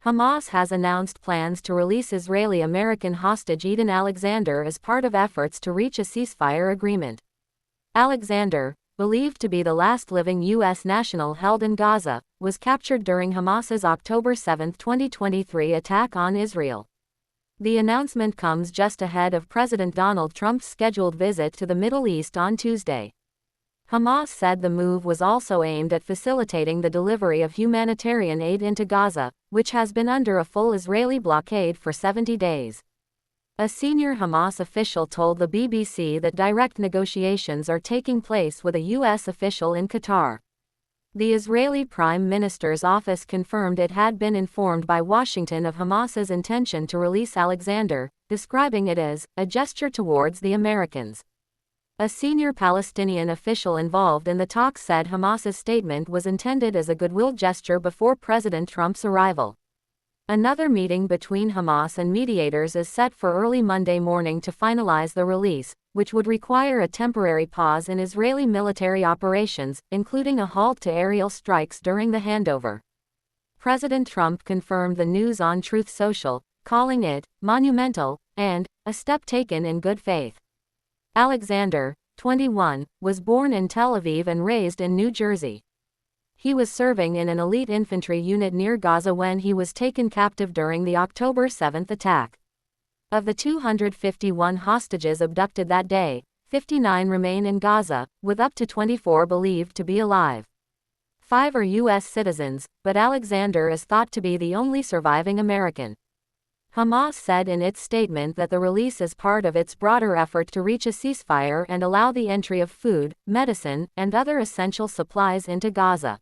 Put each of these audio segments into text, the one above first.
Hamas has announced plans to release Israeli-American hostage Edan Alexander as part of efforts to reach a ceasefire agreement. Alexander, believed to be the last living U.S. national held in Gaza, was captured during Hamas's October 7, 2023 attack on Israel. The announcement comes just ahead of President Donald Trump's scheduled visit to the Middle East on Tuesday. Hamas said the move was also aimed at facilitating the delivery of humanitarian aid into Gaza, which has been under a full Israeli blockade for 70 days. A senior Hamas official told the BBC that direct negotiations are taking place with a U.S. official in Qatar. The Israeli Prime Minister's office confirmed it had been informed by Washington of Hamas's intention to release Alexander, describing it as a gesture towards the Americans. A senior Palestinian official involved in the talks said Hamas's statement was intended as a goodwill gesture before President Trump's arrival. Another meeting between Hamas and mediators is set for early Monday morning to finalize the release, which would require a temporary pause in Israeli military operations, including a halt to aerial strikes during the handover. President Trump confirmed the news on Truth Social, calling it monumental and a step taken in good faith. Alexander, 21, was born in Tel Aviv and raised in New Jersey. He was serving in an elite infantry unit near Gaza when he was taken captive during the October 7 attack. Of the 251 hostages abducted that day, 59 remain in Gaza, with up to 24 believed to be alive. 5 are U.S. citizens, but Alexander is thought to be the only surviving American. Hamas said in its statement that the release is part of its broader effort to reach a ceasefire and allow the entry of food, medicine, and other essential supplies into Gaza.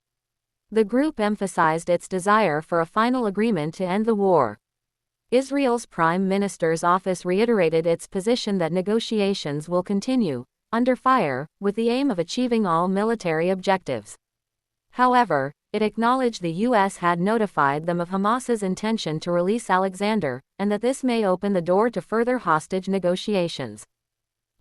The group emphasized its desire for a final agreement to end the war. Israel's Prime Minister's office reiterated its position that negotiations will continue, under fire, with the aim of achieving all military objectives. However, it acknowledged the U.S. had notified them of Hamas's intention to release Alexander, and that this may open the door to further hostage negotiations.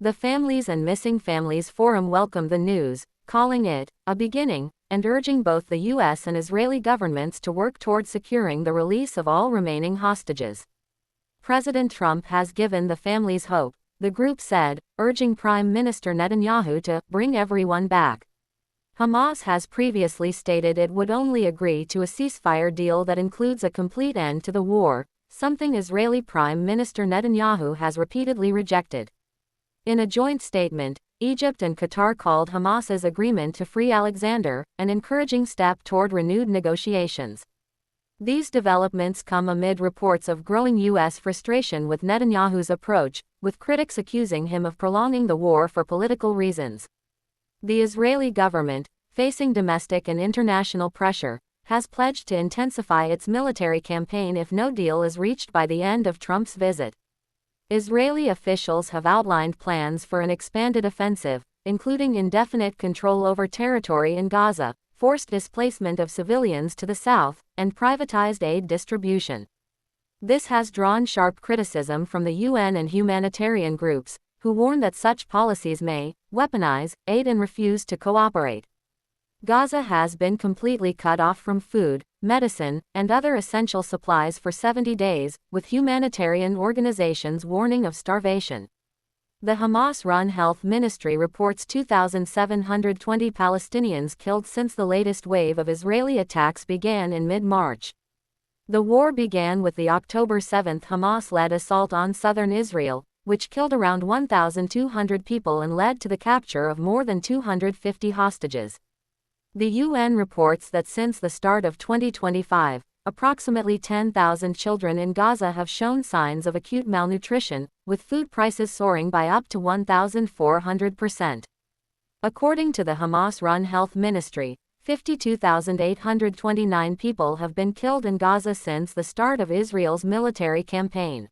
The Families and Missing Families Forum welcomed the news, calling it a beginning, and urging both the U.S. and Israeli governments to work toward securing the release of all remaining hostages. President Trump has given the families hope, the group said, urging Prime Minister Netanyahu to bring everyone back. Hamas has previously stated it would only agree to a ceasefire deal that includes a complete end to the war, something Israeli Prime Minister Netanyahu has repeatedly rejected. In a joint statement, Egypt and Qatar called Hamas's agreement to free Alexander an encouraging step toward renewed negotiations. These developments come amid reports of growing U.S. frustration with Netanyahu's approach, with critics accusing him of prolonging the war for political reasons. The Israeli government, facing domestic and international pressure, has pledged to intensify its military campaign if no deal is reached by the end of Trump's visit. Israeli officials have outlined plans for an expanded offensive, including indefinite control over territory in Gaza, forced displacement of civilians to the south, and privatized aid distribution. This has drawn sharp criticism from the UN and humanitarian groups, who warn that such policies may weaponize aid and refuse to cooperate. Gaza has been completely cut off from food, medicine, and other essential supplies for 70 days, with humanitarian organizations warning of starvation. The Hamas-run health ministry reports 2,720 Palestinians killed since the latest wave of Israeli attacks began in mid-March. The war began with the October 7 Hamas-led assault on southern Israel, which killed around 1,200 people and led to the capture of more than 250 hostages. The UN reports that since the start of 2025, approximately 10,000 children in Gaza have shown signs of acute malnutrition, with food prices soaring by up to 1,400%. According to the Hamas-run health ministry, 52,829 people have been killed in Gaza since the start of Israel's military campaign.